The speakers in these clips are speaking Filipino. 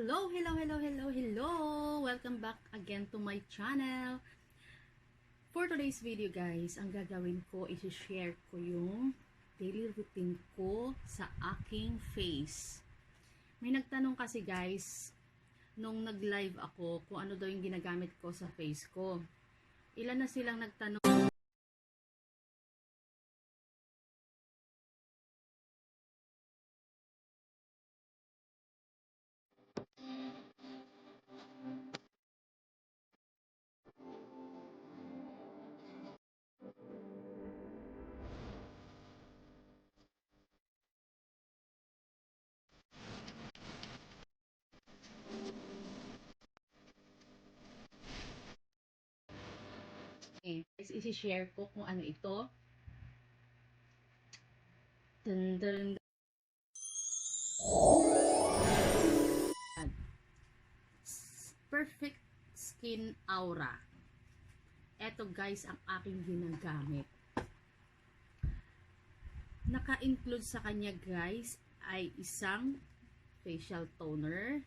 Hello, hello, hello, hello, hello! Welcome back again to my channel. For today's video guys, ang gagawin ko is share ko yung daily routine ko sa aking face. May nagtanong kasi guys, nung nag-live ako kung ano daw yung ginagamit ko sa face ko. Ilan na silang nagtanong. Guys, isi-share ko kung ano ito. Dun, dun, dun. Perfect Skin Aura. Eto guys ang aking ginagamit. Naka-include sa kanya guys ay isang facial toner,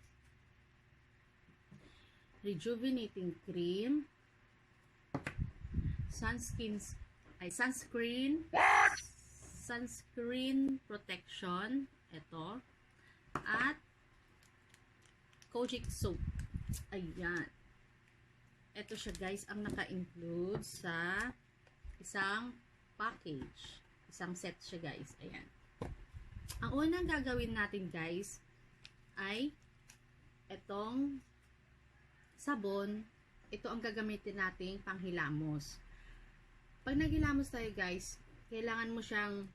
rejuvenating cream, sunscreen protection, ito, at Kojic soap. Ayan. Ito siya guys ang naka-include sa isang package. Isang set siya guys. Ayan. Ang unang gagawin natin guys ay itong sabon. Ito ang gagamitin nating panghilamos. Pag naghilamos tayo guys, kailangan mo siyang,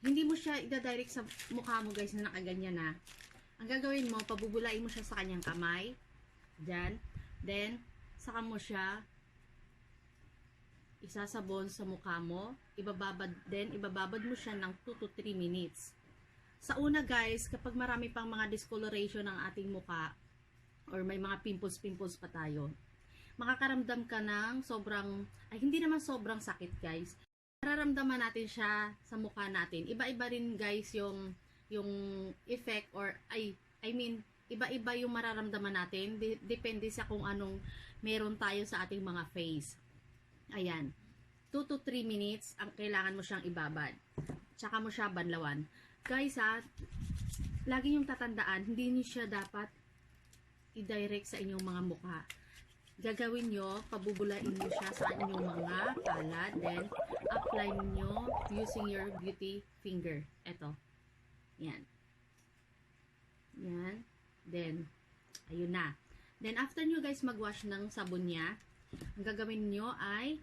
hindi mo siya ida-direct sa mukha mo guys na nakaganyan na. Ang gagawin mo, pabubulain mo siya sa kanyang kamay. Diyan. Then, saka mo siya isasabon sa mukha mo. Ibababad mo siya ng 2 to 3 minutes. Sa una guys, kapag marami pang mga discoloration ng ating mukha, or may mga pimples pa tayo, makakaramdam ka ng hindi naman sobrang sakit guys. Mararamdaman natin siya sa mukha natin. Iba-iba rin guys yung effect iba-iba yung mararamdaman natin. Depende sa kung anong meron tayo sa ating mga face. Ayan. 2 to 3 minutes ang kailangan mo siyang ibabad. Tsaka mo siya banlawan. Guys lagi yung tatandaan, hindi niyo siya dapat i-direct sa inyong mga mukha. Gagawin nyo, pabubulain nyo siya sa inyong mga palad, then apply nyo using your beauty finger. Ito. Yan. Yan. Then, ayun na. Then, after nyo guys mag-wash ng sabon niya, ang gagawin nyo ay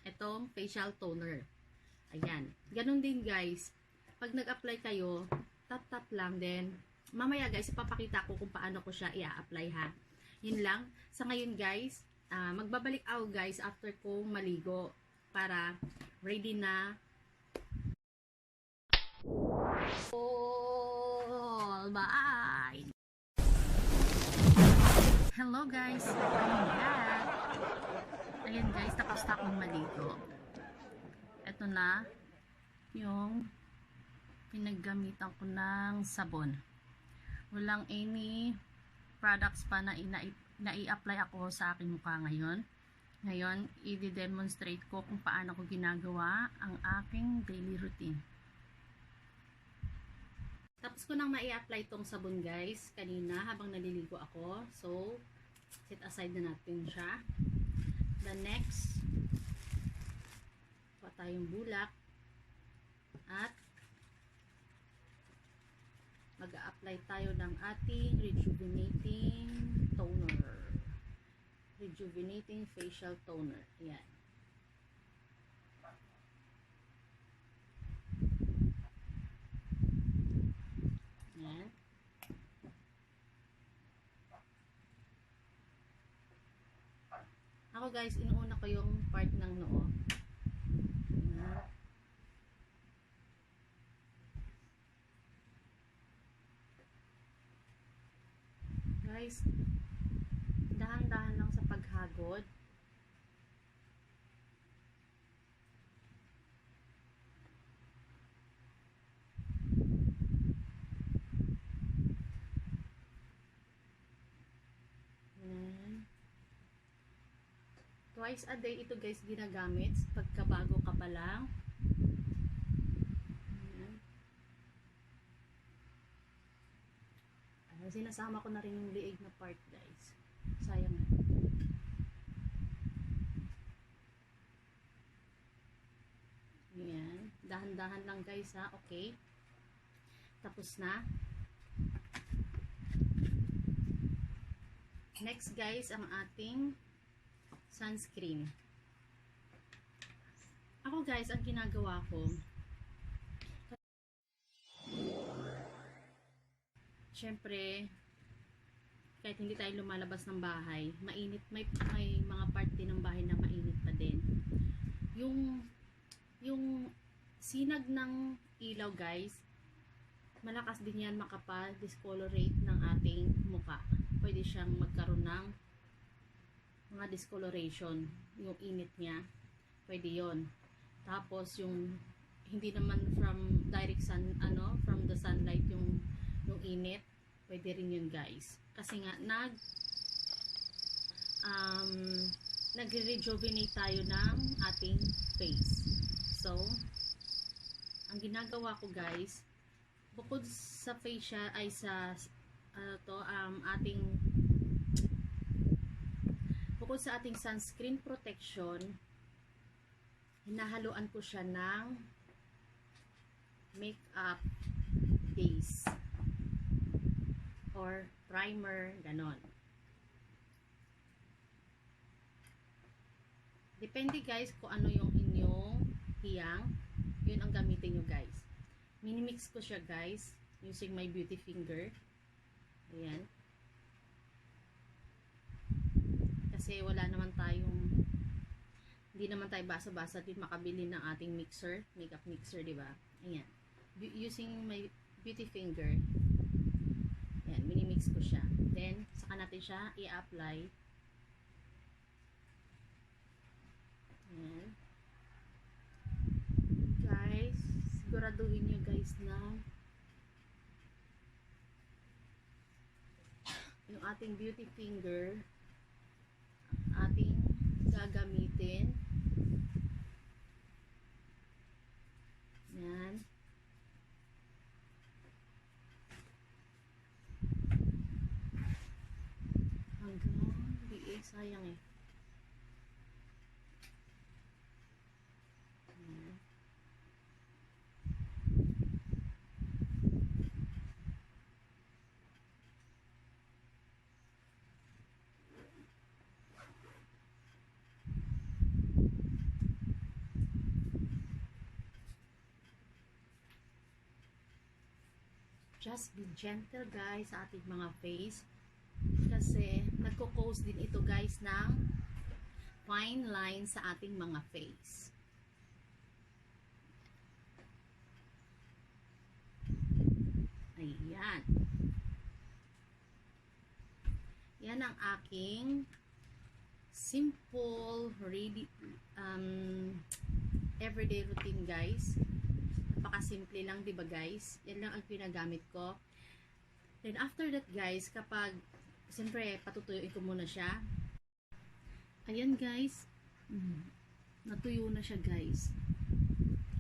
itong facial toner. Ayan. Ganun din guys. Pag nag-apply kayo, tap-tap lang. Then, mamaya guys, ipapakita ko kung paano ko siya i-apply ha. Yun lang. Sa ngayon guys, magbabalik ako guys after ko maligo para ready na. Bye! Hello guys! I'm back! Ayan guys, tapos na akong maligo. Ito na yung pinaggamitan ko ng sabon. Walang any products pa na i-apply ako sa aking mukha ngayon. Ngayon, i-demonstrate ko kung paano ko ginagawa ang aking daily routine. Tapos ko nang mai-apply tong sabon guys kanina habang naliligo ako. So, set aside na natin siya. The next, pa tayong bulak at mag-a-apply tayo ng ating rejuvenating toner. Rejuvenating facial toner. Ayan. Ayan. Ako guys, inuuna ko yung part ng noo. Ayan. Guys, dahan-dahan lang sa paghagod. twice a day ito guys ginagamit pagkabago ka pa lang. Sinasama ko na rin yung liig na part guys. Sayang na. Ayan. Dahan-dahan lang guys ha. Okay. Tapos na. Next guys, ang ating sunscreen. Ako guys, ang ginagawa ko, syempre, kahit hindi tayo lumalabas ng bahay, mainit, may mga part din ng bahay na mainit pa din. Yung sinag ng ilaw guys, malakas din yan makapa-discolorate ng ating muka. Pwede siyang magkaroon ng mga discoloration, yung init niya, pwede yon. Tapos yung hindi naman from direct sun, from the sunlight yung init, pwede rin yun guys. Kasi nga nagre-rejuvenate tayo ng ating face. So, ang ginagawa ko guys, bukod sa facial ay bukod sa ating sunscreen protection, hinahaluan ko siya ng makeup base or primer, ganon. Depende guys kung ano yung inyong hiyang, yun ang gamitin nyo guys. Minimix ko siya guys using my beauty finger. Ayan. Kasi wala naman tayong, hindi naman tayo basa-basa din makabili ng ating mixer, makeup mixer, di ba? Ayan. Using my beauty finger, ayan, minimix ko siya. Then, saka natin siya i-apply. Ayan. Guys, siguraduhin nyo guys na yung ating beauty finger ating gagamitin. Yan. Hanggang di sayang eh. Yan. Just be gentle guys sa ating mga face kasi nagko-cause din ito guys ng fine lines sa ating mga face. Ayan. Yan ang aking simple everyday routine guys. Napakasimple lang, diba guys? Yan lang ang pinagamit ko. Then after that guys, kapag siyempre patutuyuin ko muna siya. Ayan guys, natuyo na siya guys.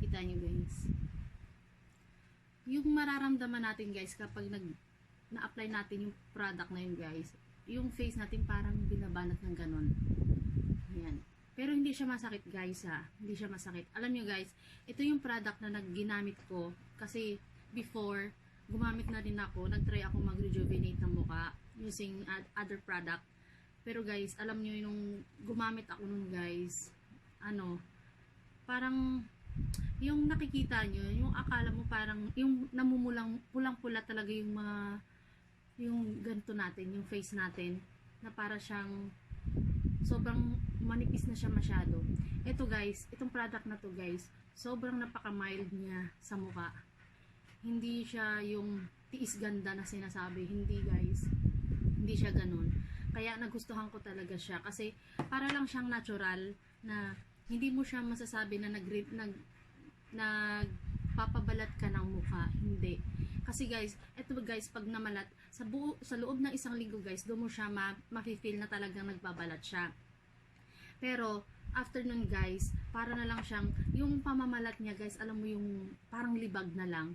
Kita nyo guys. Yung mararamdaman natin guys kapag na-apply natin yung product na yun guys, yung face natin parang binabanat ng ganon. Ayan. Pero hindi siya masakit guys ha. Hindi siya masakit. Alam nyo guys, ito yung product na ginamit ko. Kasi before, gumamit na rin ako. Nag-try ako mag-rejuvenate ng mukha using other product. Pero guys, alam nyo yung gumamit ako nun guys. Parang yung nakikita nyo, yung akala mo parang, yung namumulang, pulang-pula talaga yung mga, yung ganito natin, yung face natin. Na para siyang sobrang manipis na siya masyado. Ito guys, itong product na to guys, sobrang napaka-mild niya sa mukha. Hindi siya yung tiis ganda na sinasabi. Hindi guys. Hindi siya ganun. Kaya nagustuhan ko talaga siya. Kasi para lang siyang natural na hindi mo siya masasabi na nagpapabalat ka ng mukha. Hindi. Kasi guys, ito guys, pag namalat, sa loob ng isang linggo guys, doon mo siya ma-feel na talagang nagbabalat siya. Pero after nun guys, para na lang siyang, yung pamamalat niya guys, alam mo yung parang libag na lang.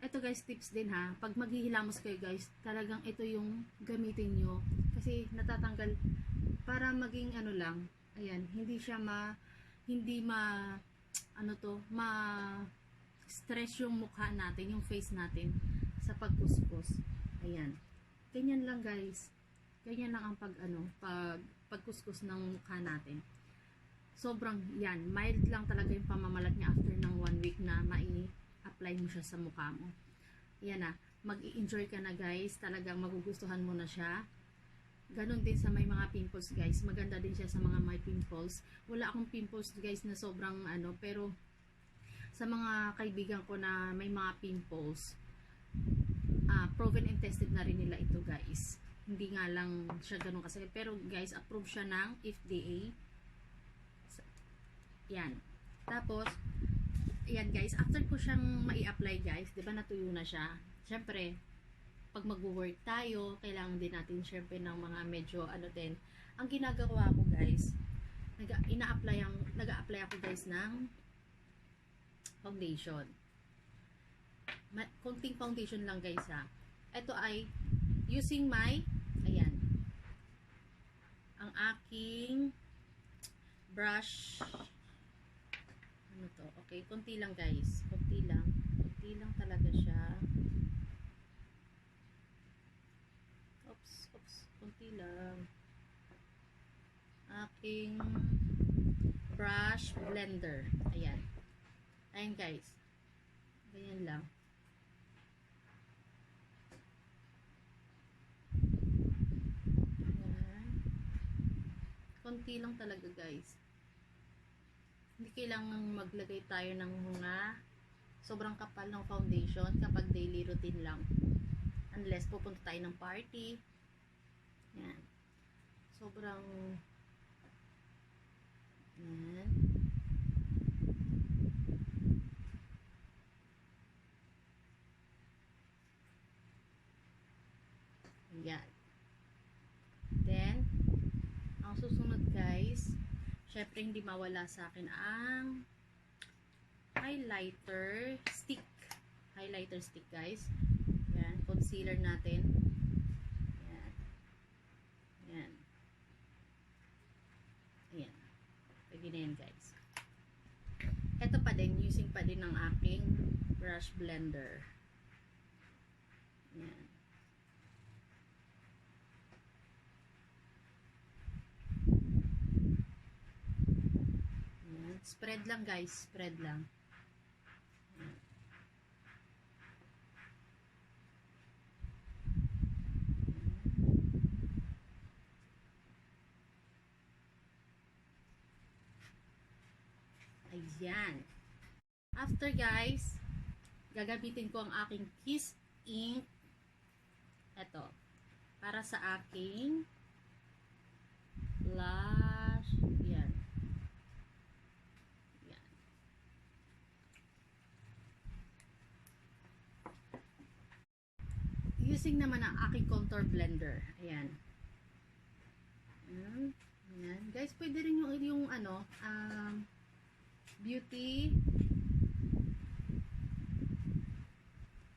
Ito guys, tips din ha, pag maghihilamos kayo guys, talagang ito yung gamitin nyo. Kasi natatanggal, para maging ano lang, ayan, hindi ma, ano to, stress yung mukha natin, yung face natin sa pagkuskus. Ayan. Ganyan lang guys. Ganyan lang ang pagkuskus ng mukha natin. Sobrang yan, mild lang talaga yung pamamalat niya after ng 1 week na mai-apply mo siya sa mukha mo. Yan na, mag-i-enjoy ka na guys, talagang magugustuhan mo na siya. Ganon din sa may mga pimples guys, maganda din siya sa mga may pimples. Wala akong pimples guys na sobrang pero sa mga kaibigan ko na may mga pimples, proven and tested na rin nila ito guys. Hindi nga lang siya ganun kasi, pero guys, approve siya ng FDA. Yan. Tapos, yan guys, after ko siyang mai-apply guys, di ba natuyo na siya? Syempre, pag mag-work tayo, kailangan din natin syempre ng mga medyo din. Ang ginagawa ko guys, nag-a-apply ako guys ng foundation. Konting foundation lang guys ha. Ito ay using ayan, ang aking brush. Ano to? Okay, konti lang guys. Konti lang talaga siya. Oops, konti lang. Aking brush blender. Ayan. Ayan guys. Ganyan lang. Ayan. Konti lang talaga guys. Hindi kailangan maglagay tayo ng mga sobrang kapal ng foundation kapag daily routine lang. Unless pupunta tayo ng party. Yan. Sobrang yan. Yan. Then, ang susunod guys, syempre hindi mawala sa akin ang highlighter stick. Highlighter stick guys. Yan, concealer natin. Yan. Yan. Ayan. Pwede na yan guys. Ito pa din, using pa din ng aking brush blender. Yan. Spread lang guys, spread lang. Ayan. After guys, gagamitin ko ang aking Kiss ink. Ito. Para sa aking blush. Yan. Using naman ang aking contour blender. Ayan. Ayan. Guys, pwede rin yung beauty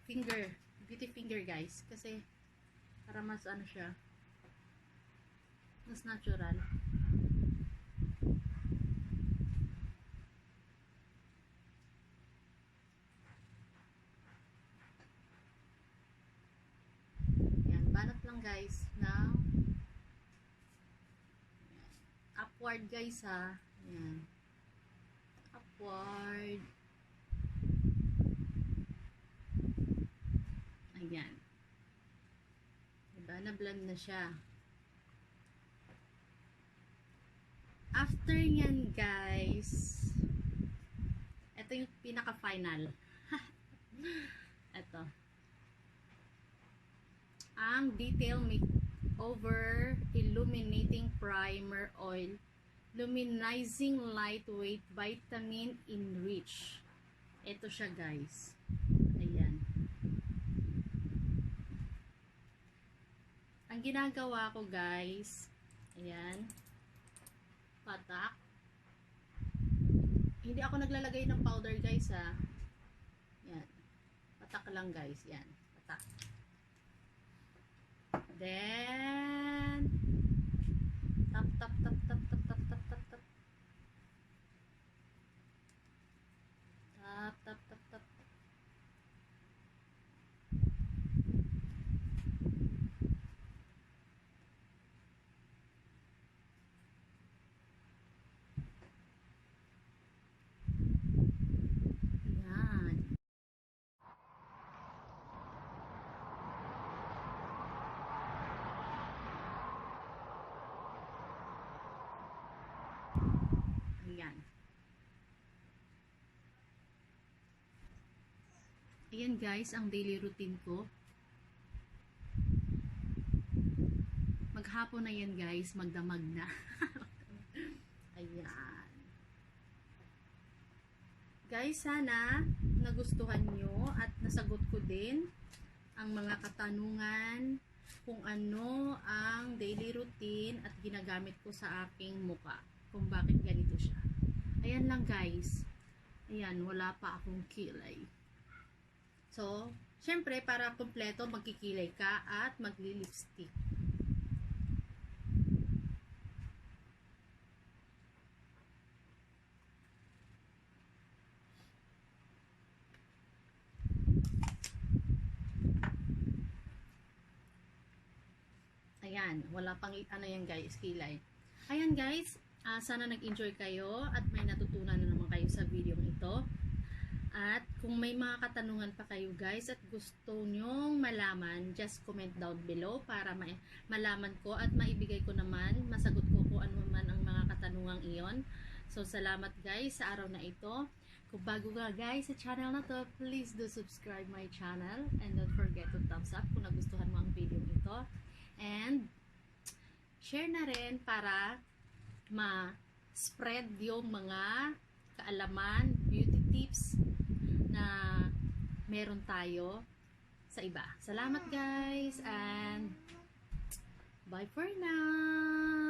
finger guys. Kasi para mas siya, mas natural. Banat lang guys na upward guys ha. Ayan. Upward. Ayan. Diba? Na-blend na siya. After yan guys, ito yung pinaka-final. Ito. Ang Detail Makeover Illuminating Primer Oil Luminizing Lightweight Vitamin Enrich. Ito siya guys. Ayan. Ang ginagawa ko guys, ayan, patak. Hindi ako naglalagay ng powder guys ha. Yan. Patak lang guys. Yan. Patak. Then, tap, tap, tap, tap, tap, tap, tap, tap, tap. Tap, tap, tap, tap. Yan. Ayan. Ayan guys, ang daily routine ko. Maghapon na yan guys, magdamag na. Ayan. Guys, sana nagustuhan nyo at nasagot ko din ang mga katanungan kung ano ang daily routine at ginagamit ko sa aking muka. Kung bakit ganito siya. Ayan lang guys. Ayan, wala pa akong kilay. So, syempre para kumpleto magkikilay ka at magli-lipstick. Ayan, wala pang ano yan guys, kilay. Ayan guys, sana nag-enjoy kayo at may natutunan na naman kayo sa video ito. At kung may mga katanungan pa kayo guys at gusto nyong malaman, just comment down below para malaman ko at maibigay ko naman, masagot ko kung ano man ang mga katanungang iyon. So salamat guys sa araw na ito. Kung bago ka guys sa channel na to, please do subscribe my channel and don't forget to thumbs up kung nagustuhan mo ang video ito. And share na rin para ma-spread yung mga kaalaman, beauty tips na meron tayo sa iba. Salamat guys and bye for now!